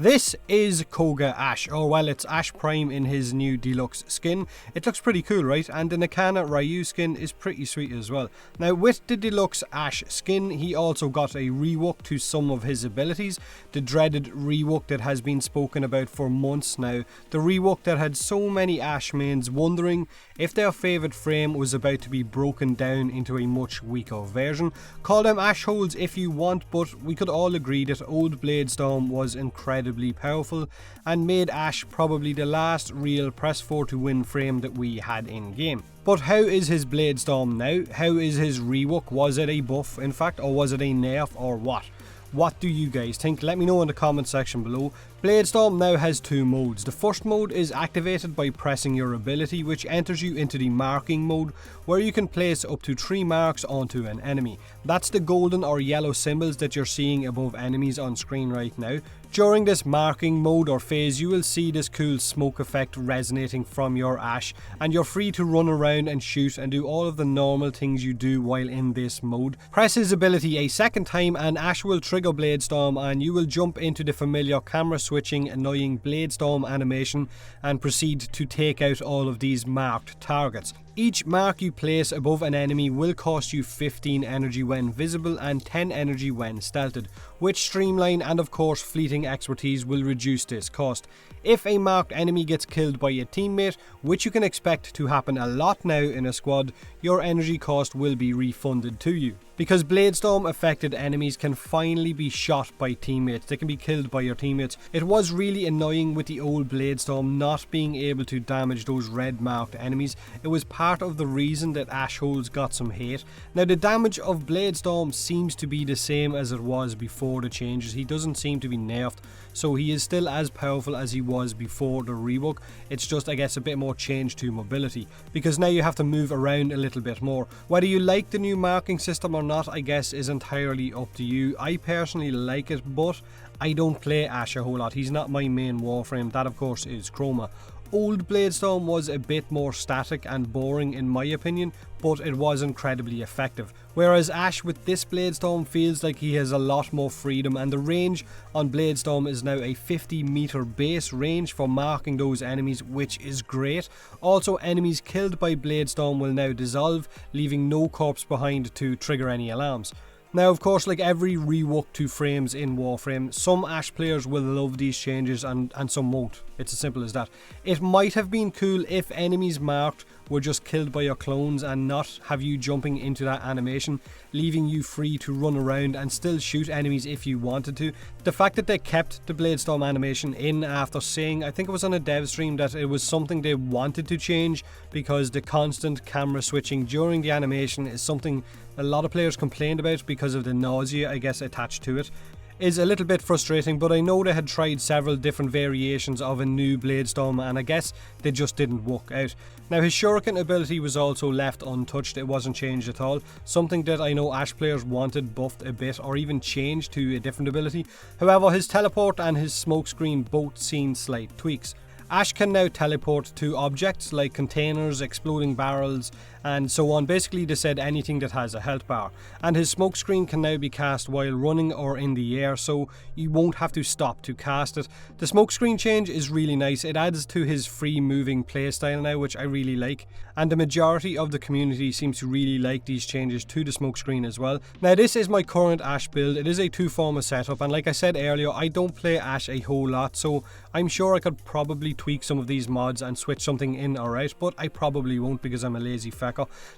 This is Koga Ash, or well, it's Ash Prime in his new Deluxe skin. It looks pretty cool, right? And the Nakana Ryu skin is pretty sweet as well. Now with the Deluxe Ash skin, he also got a rework to some of his abilities. The dreaded rework that has been spoken about for months now. The rework that had so many Ash mains wondering if their favourite frame was about to be broken down into a much weaker version. Call them Ash holes if you want, but we could all agree that old Bladestorm was incredibly powerful and made Ash probably the last real press 4 to win frame that we had in game. But how is his Bladestorm now? How is his rework? Was it a buff in fact, or was it a nerf, or what? What do you guys think? Let me know in the comment section below. Bladestorm now has two modes. The first mode is activated by pressing your ability, which enters you into the marking mode, where you can place up to 3 marks onto an enemy. That's the golden or yellow symbols that you're seeing above enemies on screen right now. During this marking mode or phase, you will see this cool smoke effect resonating from your Ash, and you're free to run around and shoot and do all of the normal things you do while in this mode. Press his ability a second time and Ash will trigger Bladestorm, and you will jump into the familiar camera switching annoying Bladestorm animation and proceed to take out all of these marked targets. Each mark you place above an enemy will cost you 15 energy when visible and 10 energy when stealthed, which streamline and of course fleeting expertise will reduce this cost. If a marked enemy gets killed by a teammate, which you can expect to happen a lot now in a squad, your energy cost will be refunded to you. Because Bladestorm affected enemies can finally be shot by teammates, they can be killed by your teammates. It was really annoying with the old Bladestorm not being able to damage those red marked enemies. It was part of the reason that Ash holes got some hate. Now the damage of Bladestorm seems to be the same as it was before the changes. He doesn't seem to be nerfed, so he is still as powerful as he was before the rework. It's just, I guess, a bit more change to mobility, because now you have to move around a little bit more. Whether you like the new marking system or not, I guess, is entirely up to you. I personally like it, but I don't play Ash a whole lot. He's not my main Warframe. That of course is Chroma. Old Bladestorm was a bit more static and boring in my opinion, but it was incredibly effective. Whereas Ash with this Bladestorm feels like he has a lot more freedom, and the range on Bladestorm is now a 50 meter base range for marking those enemies, which is great. Also, enemies killed by Bladestorm will now dissolve, leaving no corpse behind to trigger any alarms. Now of course, like every rework to frames in Warframe, some Ash players will love these changes and some won't. It's as simple as that. It might have been cool if enemies marked were just killed by your clones and not have you jumping into that animation, leaving you free to run around and still shoot enemies if you wanted to. The fact that they kept the Bladestorm animation in after saying, I think it was on a dev stream, that it was something they wanted to change because the constant camera switching during the animation is something a lot of players complained about because of the nausea, I guess, attached to it, is a little bit frustrating. But I know they had tried several different variations of a new Bladestorm and I guess they just didn't work out. Now his shuriken ability was also left untouched. It wasn't changed at all, something that I know Ash players wanted buffed a bit or even changed to a different ability. However, his teleport and his smokescreen both seen slight tweaks. Ash can now teleport to objects like containers, exploding barrels, and so on. Basically, they said anything that has a health bar. And his smokescreen can now be cast while running or in the air, so you won't have to stop to cast it. The smokescreen change is really nice. It adds to his free moving playstyle now, which I really like. And the majority of the community seems to really like these changes to the smokescreen as well. Now this is my current Ash build. It is a 2-former setup, and like I said earlier, I don't play Ash a whole lot, so I'm sure I could probably tweak some of these mods and switch something in or out, but I probably won't because I'm a lazy fecker.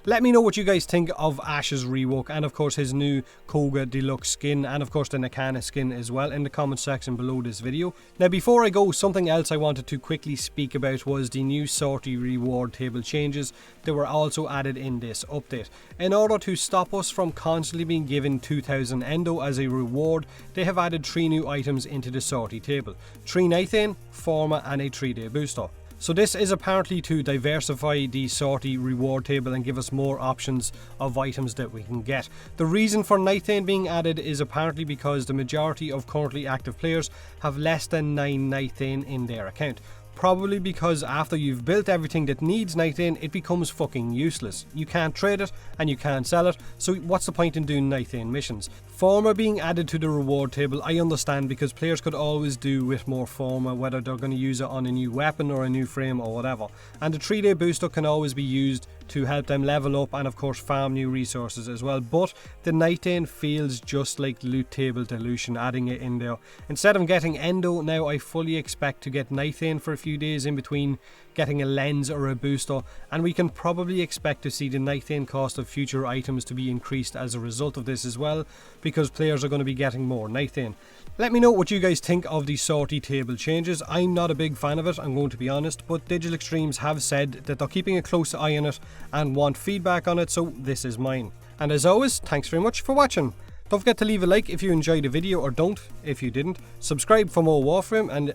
Let me know what you guys think of Ash's rework and of course his new Koga Deluxe skin and of course the Nakana skin as well in the comment section below this video. Now before I go, something else I wanted to quickly speak about was the new sortie reward table changes that were also added in this update. In order to stop us from constantly being given 2000 endo as a reward, they have added 3 new items into the sortie table: 3 Nithane, Forma and a 3-day booster. So this is apparently to diversify the sortie reward table and give us more options of items that we can get. The reason for Nithane being added is apparently because the majority of currently active players have less than 9 Nithane in their account. probably because after you've built everything that needs Nightane, it becomes fucking useless. You can't trade it and you can't sell it, so what's the point in doing Nightane missions? Forma being added to the reward table, I understand, because players could always do with more Forma, whether they're going to use it on a new weapon or a new frame or whatever. And the 3-day booster can always be used to help them level up and of course farm new resources as well. But the Nightane feels just like loot table dilution, adding it in there. Instead of getting Endo, now I fully expect to get Nightane for a few days in between getting a lens or a booster, and we can probably expect to see the Nightane cost of future items to be increased as a result of this as well, because players are going to be getting more Nightane. Let me know what you guys think of the sortie table changes. I'm not a big fan of it, I'm going to be honest, but Digital Extremes have said that they're keeping a close eye on it and want feedback on it, so this is mine. And as always, thanks very much for watching. Don't forget to leave a like if you enjoyed the video, or don't if you didn't. Subscribe for more Warframe, and